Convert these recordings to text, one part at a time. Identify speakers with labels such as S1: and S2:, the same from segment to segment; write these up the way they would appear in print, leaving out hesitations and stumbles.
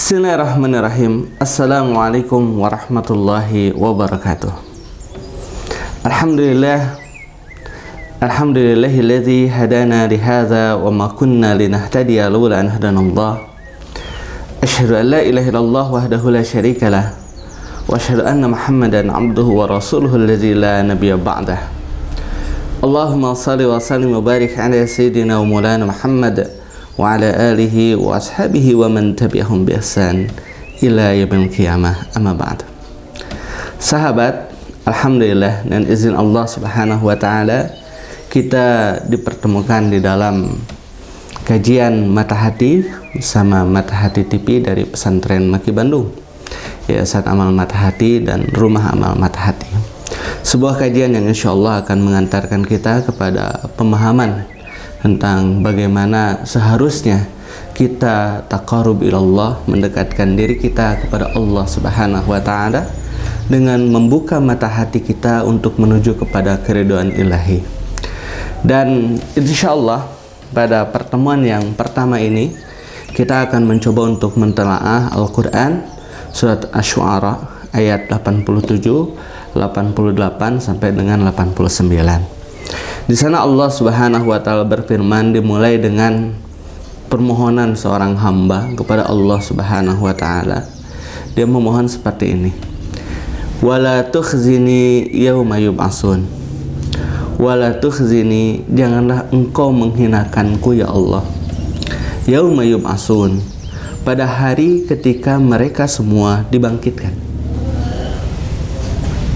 S1: Bismillahirrahmanirrahim. Assalamualaikum warahmatullahi wabarakatuh. Alhamdulillahilladzi hadana lihadza wa ma kunna linahtadiya laula an hadanallah. Asyhadu an la ilaha illallah wahdahu la syarikalah wa asyhadu anna Muhammadan abduhu wa rasuluhu alladzi la nabiyya ba'dah. Allahumma shalli wa sallim wa barik ala sayyidina wa maulana Muhammad wa ala alihi wa ashabihi wa man tabi'ahum bi ihsan ila yaumil qiyamah, amma ba'd. Sahabat, alhamdulillah dan izin Allah Subhanahu wa taala kita dipertemukan di dalam kajian Mata Hati bersama Mata Hati TV dari Pesantren Maki Bandung, Yayasan Amal Mata Hati dan Rumah Amal Mata Hati. Sebuah kajian yang insyaallah akan mengantarkan kita kepada pemahaman tentang bagaimana seharusnya kita taqarrub ilallah, mendekatkan diri kita kepada Allah Subhanahu wa taala dengan membuka mata hati kita untuk menuju kepada keridhaan ilahi. Dan insyaallah pada pertemuan yang pertama ini kita akan mencoba untuk mentelaah Al-Qur'an surat Asy-Syu'ara ayat 87, 88 sampai dengan 89. Di sana Allah Subhanahu wa taala berfirman, dimulai dengan permohonan seorang hamba kepada Allah Subhanahu wa taala. Dia memohon seperti ini. Wala tukhzini yauma yub'atsun. Wala tukhzini, janganlah engkau menghinakanku ya Allah. Yauma yub'atsun, pada hari ketika mereka semua dibangkitkan.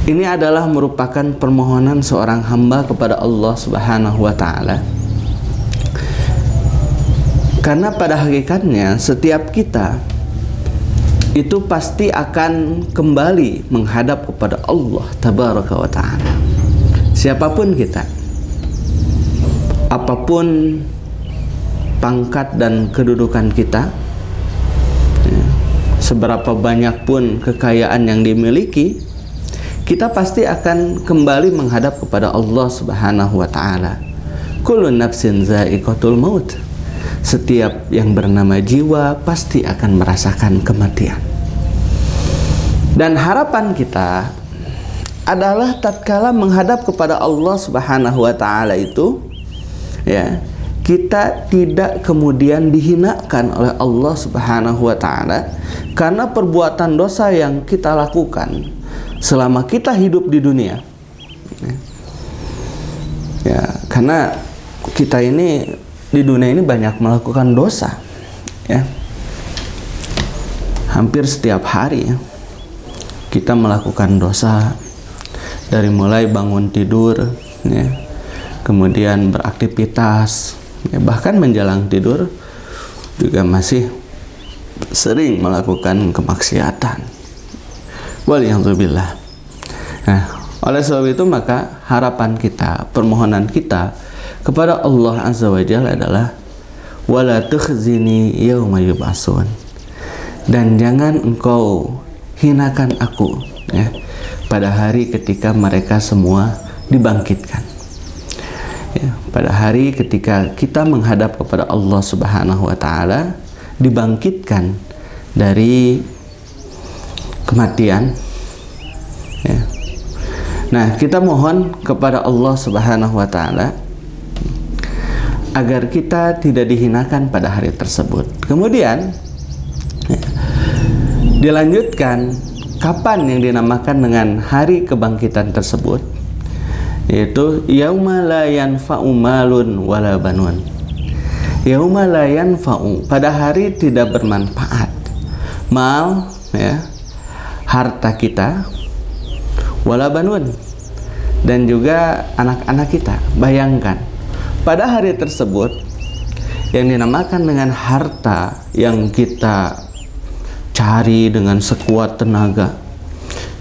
S1: Ini adalah merupakan permohonan seorang hamba kepada Allah Subhanahu wa taala. Karena pada hakikatnya setiap kita itu pasti akan kembali menghadap kepada Allah Tabaraka wa taala. Siapapun kita, apapun pangkat dan kedudukan kita, seberapa banyak pun kekayaan yang dimiliki, kita pasti akan kembali menghadap kepada Allah Subhanahu wa taala. Kullu nafsin za'iqatul maut. Setiap yang bernama jiwa pasti akan merasakan kematian. Dan harapan kita adalah tatkala menghadap kepada Allah Subhanahu wa taala itu, ya, kita tidak kemudian dihinakan oleh Allah Subhanahu wa taala karena perbuatan dosa yang kita lakukan selama kita hidup di dunia. Ya, karena kita ini di dunia ini banyak melakukan dosa, ya. Hampir setiap hari ya, kita melakukan dosa, dari mulai bangun tidur, ya, kemudian beraktivitas, ya, bahkan menjelang tidur juga masih sering melakukan kemaksiatan. Waliyadzubillah. Nah, oleh sebab itu maka harapan kita, permohonan kita kepada Allah Azza wa Jalla adalah wala tukhzini yauma yub'atsun. Dan jangan engkau hinakan aku, ya, pada hari ketika mereka semua dibangkitkan. Ya, pada hari ketika kita menghadap kepada Allah Subhanahu wa taala, dibangkitkan dari kematian, ya. Nah, kita mohon kepada Allah Subhanahu wa taala agar kita tidak dihinakan pada hari tersebut. Kemudian, ya, dilanjutkan kapan yang dinamakan dengan hari kebangkitan tersebut, yaitu yauma la yanfa'u malun wala banun. Yauma la yanfa'u, pada hari tidak bermanfaat mal, ya, harta kita, wala banun, dan juga anak-anak kita. Bayangkan pada hari tersebut yang dinamakan dengan harta yang kita cari dengan sekuat tenaga,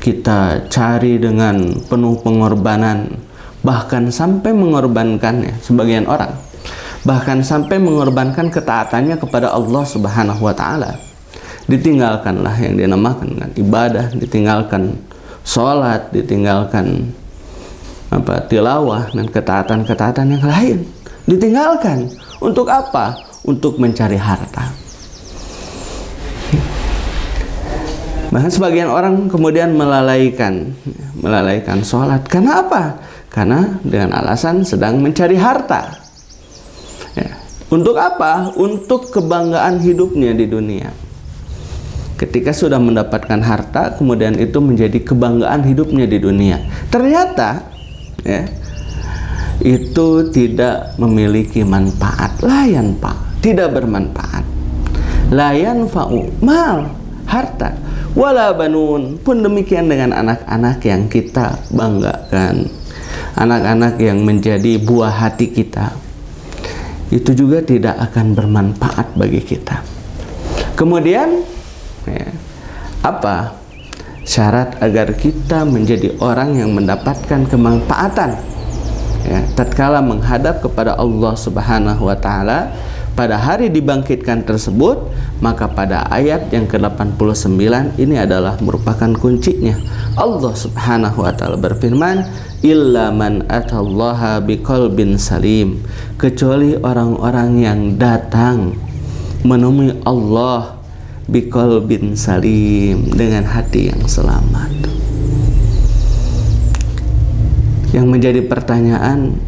S1: kita cari dengan penuh pengorbanan, bahkan sampai mengorbankannya, sebagian orang bahkan sampai mengorbankan ketaatannya kepada Allah Subhanahu wa taala. Ditinggalkanlah yang dinamakan dengan ibadah, ditinggalkan sholat, ditinggalkan tilawah dan ketaatan-ketaatan yang lain. Ditinggalkan untuk apa? Untuk mencari harta. Bahkan sebagian orang kemudian melalaikan sholat. Karena apa? Karena dengan alasan sedang mencari harta. Ya. Untuk apa? Untuk kebanggaan hidupnya di dunia. Ketika sudah mendapatkan harta, kemudian itu menjadi kebanggaan hidupnya di dunia. Ternyata, ya, itu tidak memiliki manfaat. Layan pak, tidak bermanfaat. Layan fa'u mal, harta. Wala banun, pun demikian dengan anak-anak yang kita banggakan, anak-anak yang menjadi buah hati kita, itu juga tidak akan bermanfaat bagi kita. Kemudian ya, apa syarat agar kita menjadi orang yang mendapatkan kemanfaatan ya, tatkala menghadap kepada Allah Subhanahu wa Ta'ala pada hari dibangkitkan tersebut? Maka pada ayat yang ke-89 ini adalah merupakan kuncinya. Allah Subhanahu wa Ta'ala berfirman, illa man atallaha biqalbin salim, kecuali orang-orang yang datang menemui Allah biqalbin salim, dengan hati yang selamat. Yang menjadi pertanyaan,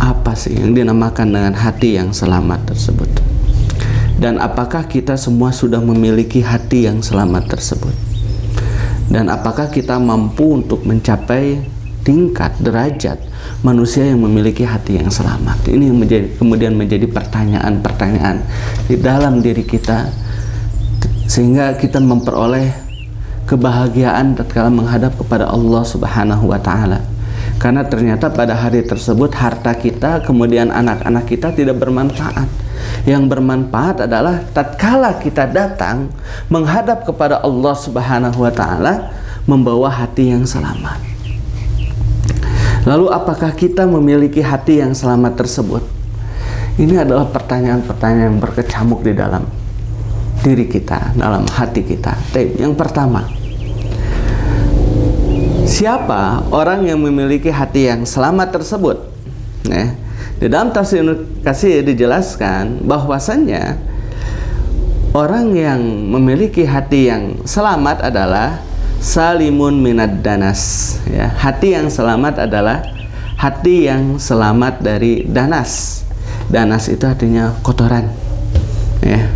S1: apa sih yang dinamakan dengan hati yang selamat tersebut? Dan apakah kita semua sudah memiliki hati yang selamat tersebut? Dan apakah kita mampu untuk mencapai tingkat derajat manusia yang memiliki hati yang selamat? Ini yang kemudian menjadi pertanyaan-pertanyaan di dalam diri kita, sehingga kita memperoleh kebahagiaan tatkala menghadap kepada Allah Subhanahu wa Ta'ala. Karena ternyata pada hari tersebut harta kita, kemudian anak-anak kita tidak bermanfaat. Yang bermanfaat adalah tatkala kita datang menghadap kepada Allah Subhanahu wa Ta'ala membawa hati yang selamat. Lalu apakah kita memiliki hati yang selamat tersebut? Ini adalah pertanyaan-pertanyaan yang berkecamuk di dalam diri kita, dalam hati kita. Yang pertama, siapa orang yang memiliki hati yang selamat tersebut? Di dalam tafsir Katsir dijelaskan bahwasannya orang yang memiliki hati yang selamat adalah salimun minad danas. Ya, hati yang selamat adalah hati yang selamat dari danas. Danas itu artinya kotoran. Ya,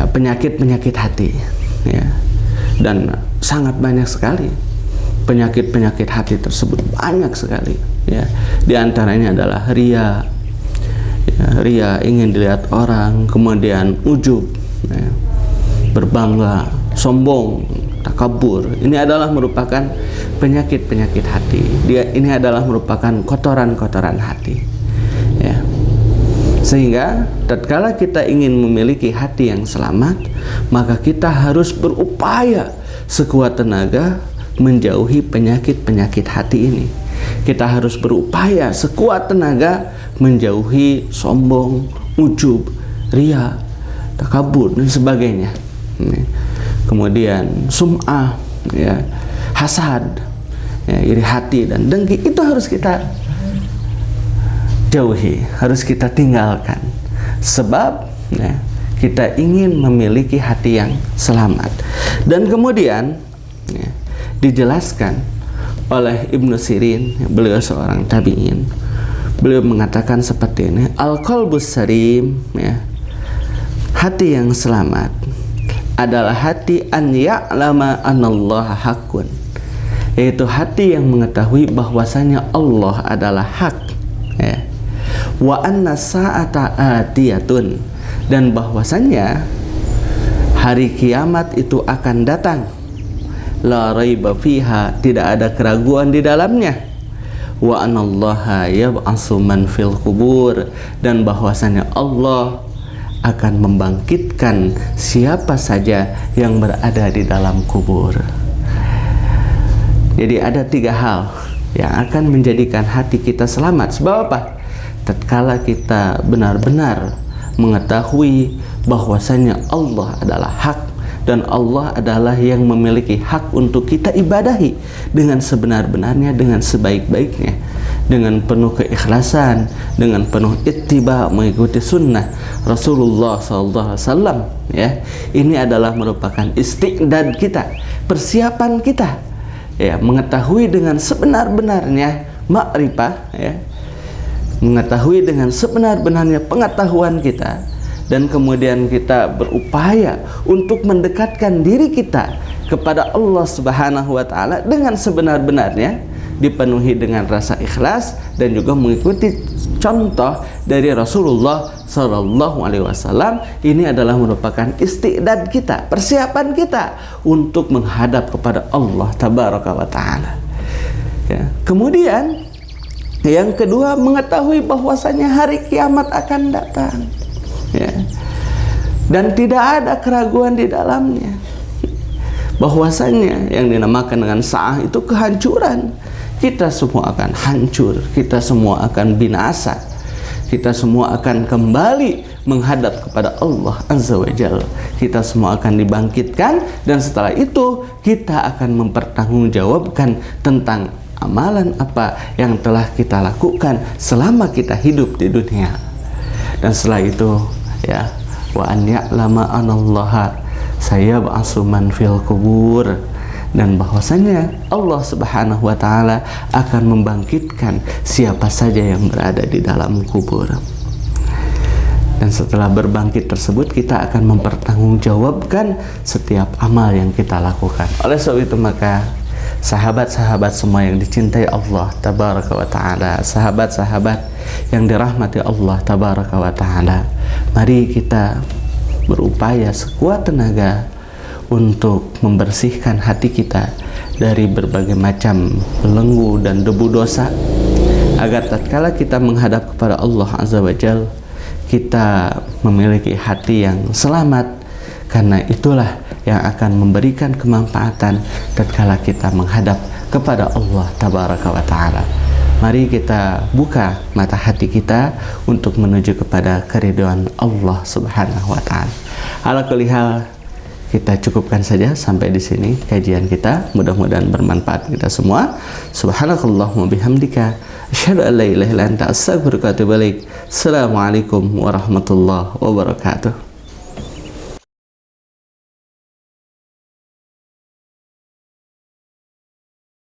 S1: penyakit-penyakit hati. Ya, dan sangat banyak sekali penyakit-penyakit hati tersebut, banyak sekali ya. Di antaranya adalah ria ya, ria ingin dilihat orang, kemudian ujub ya, berbangga, sombong, takabur. Ini adalah merupakan penyakit-penyakit hati. Ini adalah merupakan kotoran-kotoran hati ya. Sehingga tatkala kita ingin memiliki hati yang selamat, maka kita harus berupaya sekuat tenaga menjauhi penyakit-penyakit hati ini. Kita harus berupaya sekuat tenaga menjauhi sombong, ujub, ria, takabur dan sebagainya. Kemudian sum'ah, ya, hasad, ya, iri hati dan dengki, itu harus kita jauhi, harus kita tinggalkan. Sebab ya, kita ingin memiliki hati yang selamat. Dan kemudian ya, dijelaskan oleh Ibnu Sirin, beliau seorang tabi'in. Beliau mengatakan seperti ini, al-qalbus salim, ya, hati yang selamat adalah hati an ya'lama anallaha haqqun, yaitu hati yang mengetahui bahwasanya Allah adalah hak ya. Wa anna sa'ata atiyatun, dan bahwasanya hari kiamat itu akan datang. La raiba fiha, tidak ada keraguan di dalamnya. Wa anallaha yab'atsu man fil qubur, dan bahwasanya Allah akan membangkitkan siapa saja yang berada di dalam kubur. Jadi ada 3 hal yang akan menjadikan hati kita selamat. Sebab apa? Tatkala kita benar-benar mengetahui bahwasanya Allah adalah hak dan Allah adalah yang memiliki hak untuk kita ibadahi dengan sebenar-benarnya, dengan sebaik-baiknya, dengan penuh keikhlasan, dengan penuh ittiba, mengikuti sunnah Rasulullah SAW. Ya, ini adalah merupakan istiqdad kita, persiapan kita, ya, mengetahui dengan sebenar-benarnya makrifah, ya, mengetahui dengan sebenar-benarnya pengetahuan kita, dan kemudian kita berupaya untuk mendekatkan diri kita kepada Allah Subhanahu wa Ta'ala dengan sebenar-benarnya, dipenuhi dengan rasa ikhlas dan juga mengikuti contoh dari Rasulullah Sallallahu Alaihi Wasallam. Ini adalah merupakan istiqdad kita, persiapan kita untuk menghadap kepada Allah Tabaraka wa Ta'ala. Ya. Kemudian yang kedua, mengetahui bahwasanya hari kiamat akan datang, ya, dan tidak ada keraguan di dalamnya, bahwasanya yang dinamakan dengan sa'ah itu kehancuran. Kita semua akan hancur, kita semua akan binasa, kita semua akan kembali menghadap kepada Allah Azza wa Jalla. Kita semua akan dibangkitkan, dan setelah itu kita akan mempertanggungjawabkan tentang amalan apa yang telah kita lakukan selama kita hidup di dunia. Dan setelah itu, ya, wa an ya'lama anallaha sayab'atsu man fil qubur, dan bahwasanya Allah Subhanahu wa Ta'ala akan membangkitkan siapa saja yang berada di dalam kubur. Dan setelah berbangkit tersebut, kita akan mempertanggungjawabkan setiap amal yang kita lakukan. Oleh sebab itu, maka sahabat-sahabat semua yang dicintai Allah Tabaraka wa Ta'ala, sahabat-sahabat yang dirahmati Allah Tabaraka wa Ta'ala, mari kita berupaya sekuat tenaga untuk membersihkan hati kita dari berbagai macam belenggu dan debu dosa, agar tatkala kita menghadap kepada Allah Azza wa Jalla, kita memiliki hati yang selamat, karena itulah yang akan memberikan kemanfaatan tatkala kita menghadap kepada Allah Tabaraka wa Ta'ala. Mari kita buka mata hati kita untuk menuju kepada keridhaan Allah Subhanahu wa Ta'ala. Ala kulli hal, kita cukupkan saja sampai di sini kajian kita. Mudah-mudahan bermanfaat kita semua. Subhanakallahumma bihamdika asyhadu an la ilaha illa anta astaghfiruka wa atubu ilaik. Assalamualaikum warahmatullahi wabarakatuh.